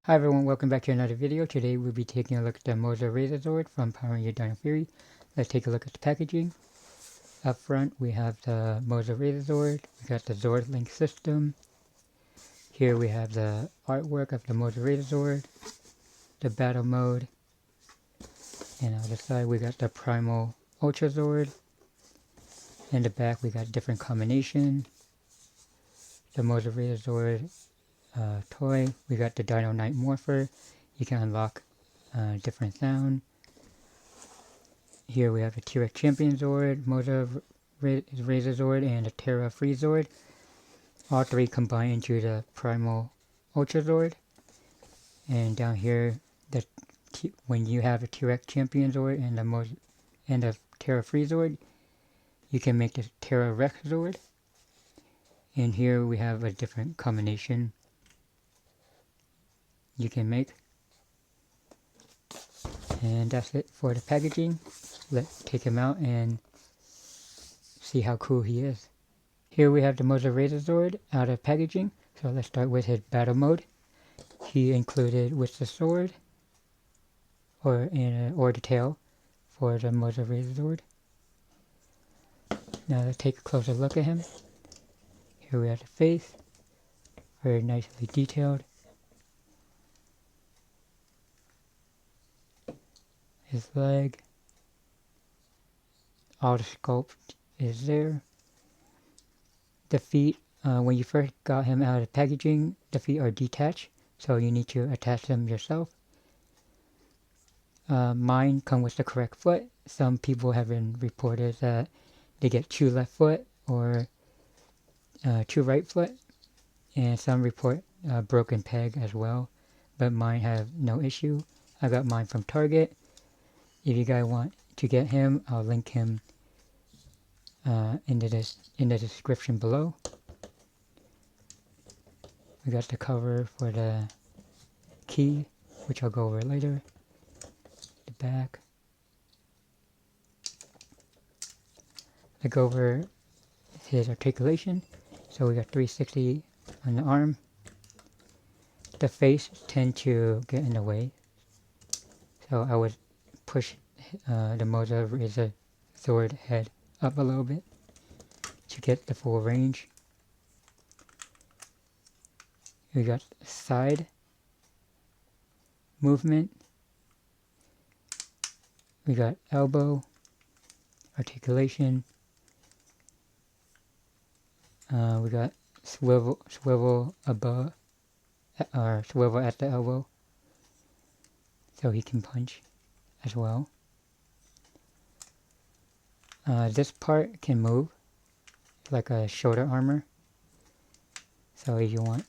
Hi everyone, welcome back to another video. Today we'll be taking a look at the Moza Razor Zord from Power Ranger Dino Fury. Let's take a look at the packaging. Up front we have the Moza Razor Zord. We got the Zord Link system. Here we have the artwork of the Moza Razor Zord, the battle mode, and on the side we got the Primal Ultra Zord. In the back we got different combination. The Moza Razor Zord toy. We got the Dino Knight Morpher. You can unlock different sound. Here we have the T-Rex Champion Zord, Moza Razor Zord, and the Terra Free Zord. All three combine into the Primal Ultra Zord. And down here, when you have a T-Rex Champion Zord and the Terra Free Zord, you can make the Terra Rex Zord. And here we have a different combination you can make. And that's it for the packaging. Let's take him out and see how cool he is. Here we have the Moza Razor Zord out of packaging. So let's start with his battle mode. He included with the sword or the tail for the Moza Razor Zord. Now let's take a closer look at him. Here we have the face, very nicely detailed. His leg, all the sculpt is there. The feet, when you first got him out of packaging, the feet are detached, so you need to attach them yourself. Mine come with the correct foot. Some people have been reported that they get two left foot or two right foot, and some report broken peg as well, but mine have no issue. I got mine from Target. If you guys want to get him, I'll link him in the description below. We got the cover for the key, which I'll go over later. The back. I go over his articulation. So we got 360 on the arm. The face tend to get in the way, so I would push the Moza Razor Zord head up a little bit to get the full range. We got side movement. We got elbow articulation. We got swivel above, or swivel at the elbow, so he can punch as well. This part can move like a shoulder armor, so if you want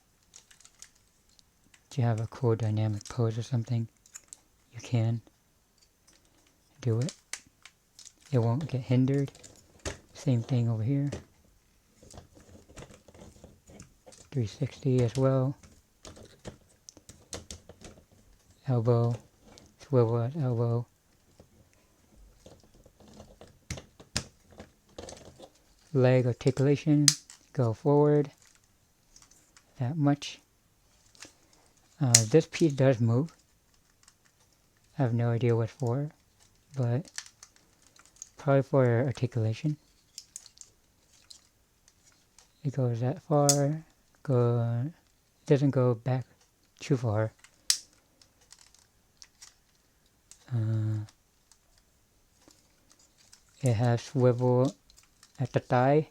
to have a cool dynamic pose or something, you can do it. It won't get hindered. Same thing over here. 360 as well. Elbow, swivel at elbow. Leg articulation, go forward that much. This piece does move. I have no idea what for, but probably for articulation. It goes that far. Doesn't go back too far. It has swivel at the thigh.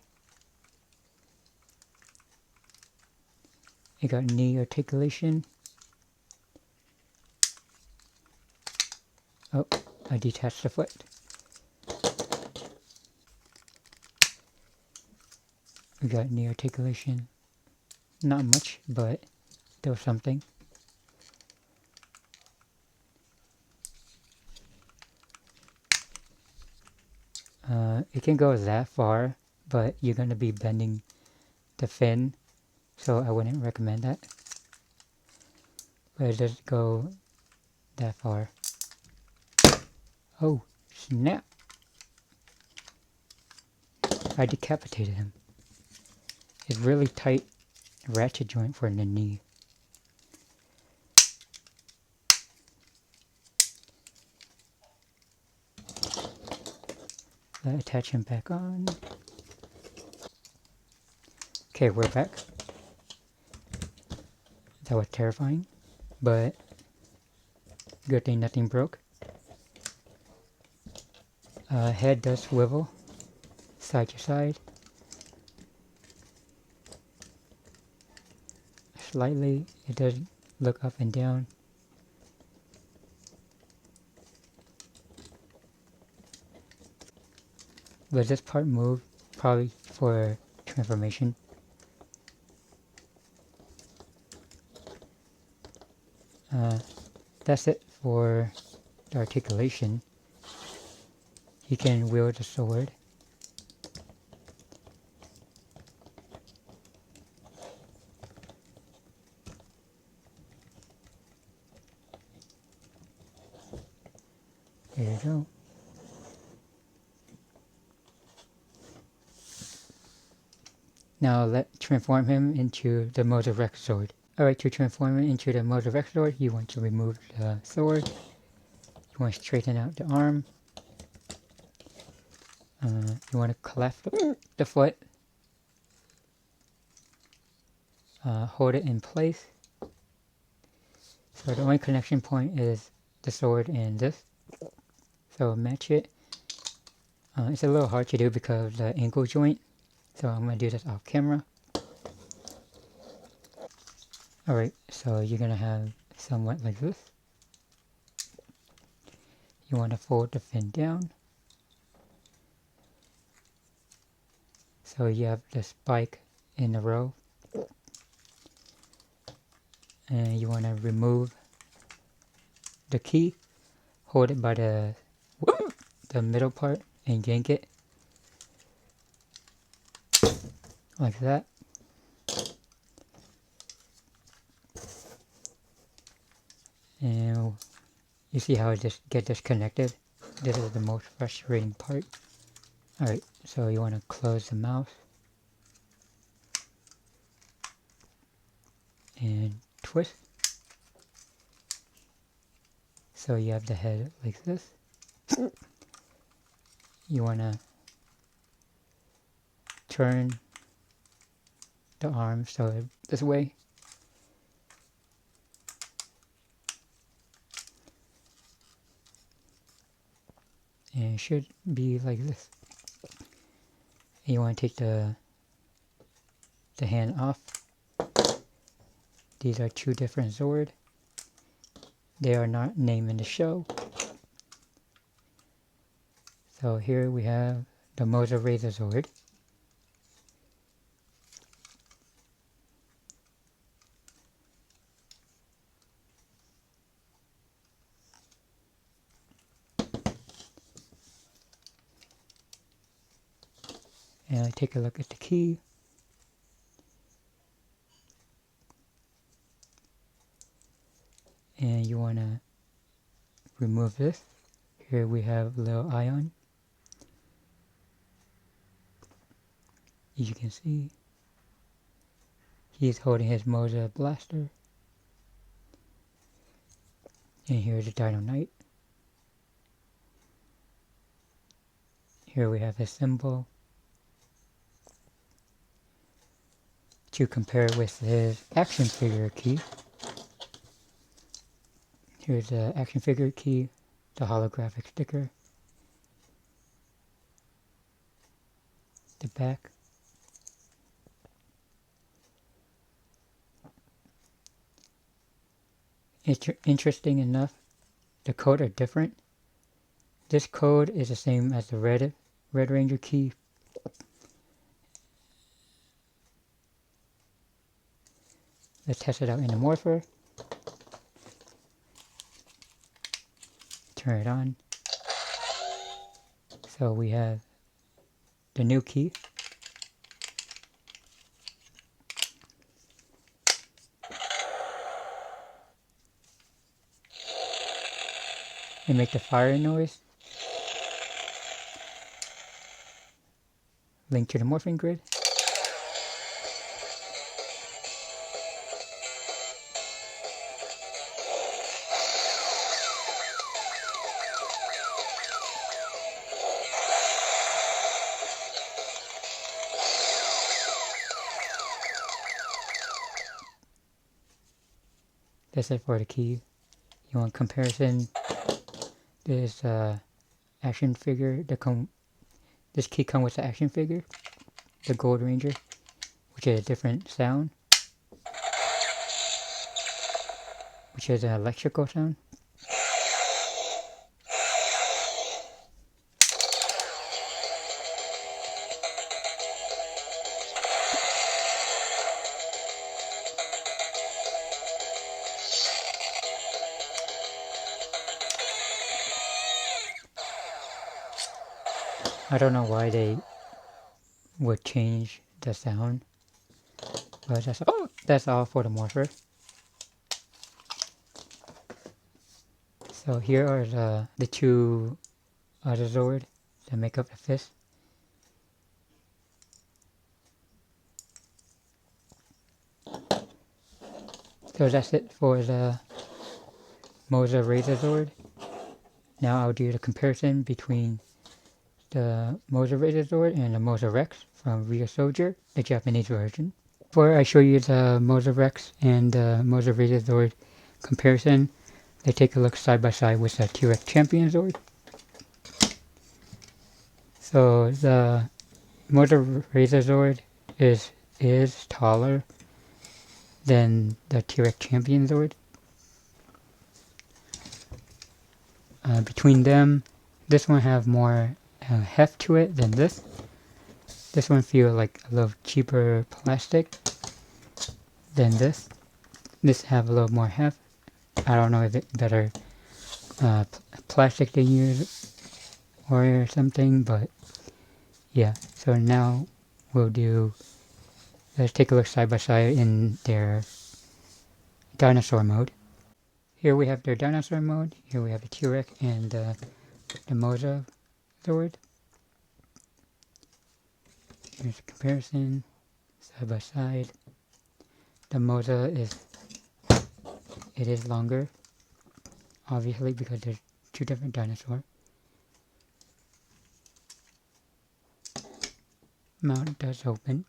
It got knee articulation. Oh, I detached the foot. We got knee articulation. Not much, but there was something. It can go that far, but you're going to be bending the fin, so I wouldn't recommend that. But it does go that far. Oh, snap! I decapitated him. It's really tight ratchet joint for the knee. attach him back on. Okay, we're back. That was terrifying, but good thing nothing broke. Head does swivel side to side slightly. It does look up and down. But this part moved probably for transformation. That's it for the articulation. He can wield the sword. There you go. Now let's transform him into the Mosarex sword. Alright, to transform him into the Mosarex sword, you want to remove the sword. You want to straighten out the arm. You want to cleft the foot. Hold it in place. So the only connection point is the sword and this. So match it. It's a little hard to do because of the ankle joint. So I'm going to do this off camera. Alright, so you're going to have somewhat like this. You want to fold the fin down. So you have the spike in a row. And you want to remove the key. Hold it by the middle part and yank it. Like that. And you see how it just get disconnected? This is the most frustrating part. Alright, so you want to close the mouth. And twist. So you have the head like this. You want to turn the arm so this way. And it should be like this. And you want to take the hand off. These are two different swords. They are not named in the show. So here we have the Mosa Razor Sword. And take a look at the key. And you want to remove this. Here we have little Ion. As you can see, he's holding his Mosa blaster. And here's the Dino Knight. Here we have his symbol. To compare with his action figure key. Here's the action figure key, the holographic sticker, the back. Interesting enough, the code are different. This code is the same as the Red Ranger key. Let's test it out in the Morpher. Turn it on. So we have the new key. And make the fire noise. Link to the morphing grid. That's it for the key. You want comparison? This action figure. This key comes with the action figure, the Gold Ranger, which is a different sound, which is an electrical sound. I don't know why they would change the sound, but that's all for the morpher. So here are the two other Zord that make up the fist. So that's it for the Moza Razor Zord. Now I'll do the comparison between the Moza Razor Zord and the Moza Rex from Ryusoulger, the Japanese version. Before I show you the Moza Rex and the Moza Razor Zord comparison, let's take a look side by side with the T-Rex Champion Zord. So the Moza Razor Zord is taller than the T-Rex Champion Zord. Between them, this one have more heft to it than this. This one feels like a little cheaper plastic than this. This have a little more heft. I don't know if it's better plastic they use or something, but yeah. So now let's take a look side by side in their dinosaur mode. Here we have their dinosaur mode. Here we have the T-Rex and the Moza Zord. Here's a comparison, side by side. The Moza is longer, obviously, because there's two different dinosaurs. Mouth does open.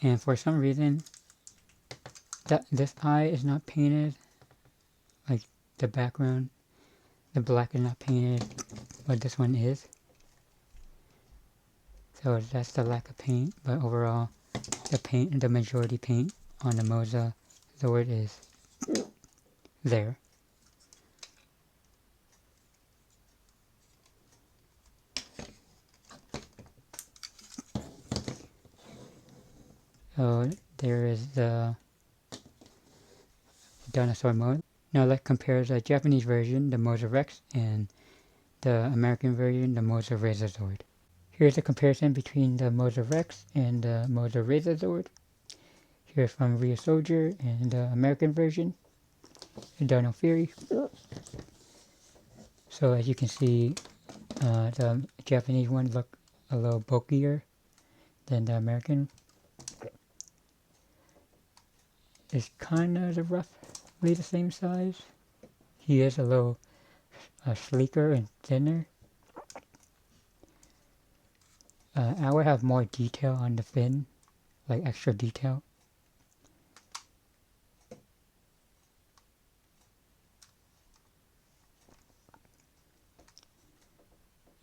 And for some reason, this eye is not painted, like the background. The black is not painted, but this one is. So that's the lack of paint, but overall, the majority paint on the Moza Zord is there. So there is the dinosaur mode. Now let's compare the Japanese version, the Moza Rex, and the American version, the Moza Razor Zord. Here's a comparison between the Moza Rex and the Moza Razor Zord. Here's from Ryusoulger and the American version, the Dino Fury. So as you can see, the Japanese one look a little bulkier than the American. It's kind of roughly the same size. He is a little sleeker and thinner. I would have more detail on the fin, like extra detail.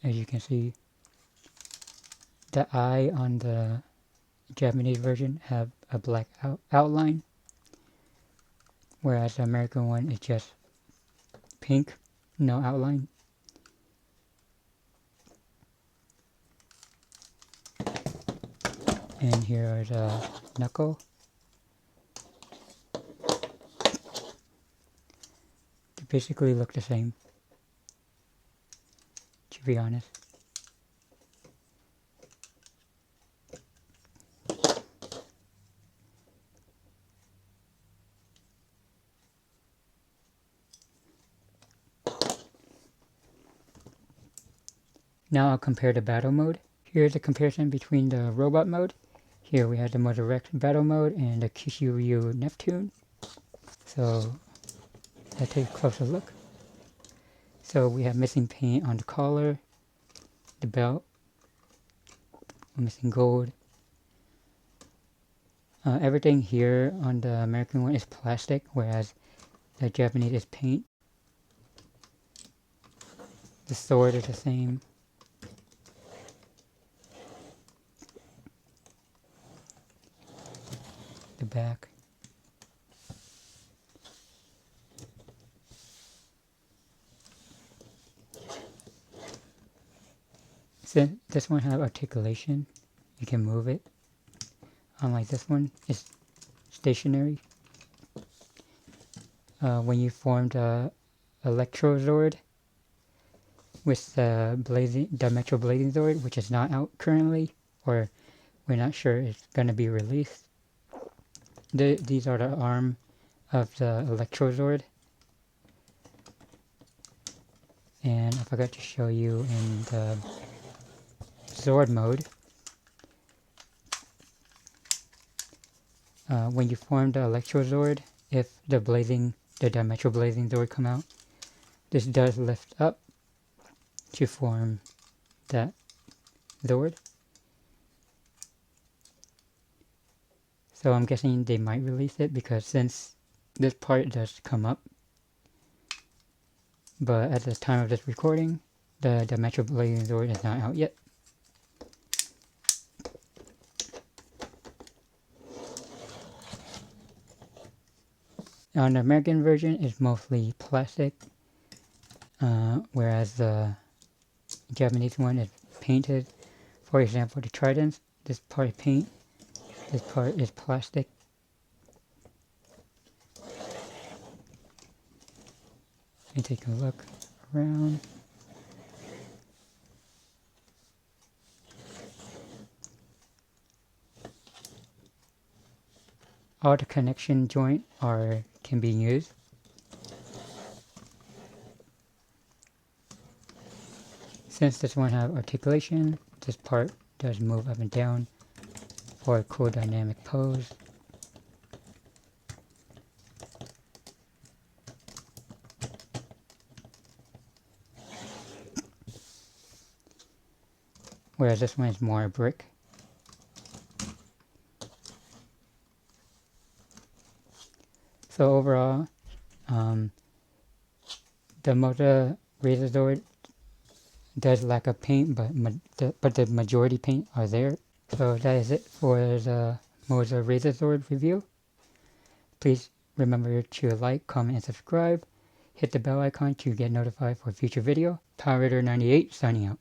As you can see, the eye on the Japanese version have a black outline, whereas the American one is just pink, no outline. And here are the knuckle. They basically look the same, to be honest. Now I'll compare the battle mode. Here's a comparison between the robot mode. Here we have the Moza Rex battle mode and the Kishiuryu Neptune. So let's take a closer look. So we have missing paint on the collar, the belt, missing gold, Everything here on the American one is plastic, whereas the Japanese is paint. The sword is the same. The back. Since this one has articulation, you can move it. Unlike this one, it's stationary. When you formed a Electrozord with the Metro Blazing Zord, which is not out currently, or we're not sure it's going to be released. These are the arm of the Electrozord. And I forgot to show you in the Zord mode. When you form the Electrozord, if the Dimetro Blazing Zord come out, this does lift up to form that Zord. So I'm guessing they might release it because since this part does come up, but at the time of this recording, the Dimetro Blazing Zord is not out yet. On the American version, it's mostly plastic, whereas the Japanese one is painted. For example, the Tridents, this part is paint, this part is plastic. Let me take a look around. All the connection joint can be used. Since this one has articulation, this part does move up and down for a cool dynamic pose. Whereas this one is more brick. So overall, the Moza Razor Zord does lack of paint, but the majority paint are there. So that is it for the Moza Razor Zord review. Please remember to like, comment, and subscribe. Hit the bell icon to get notified for future video. Power Raider 98 signing out.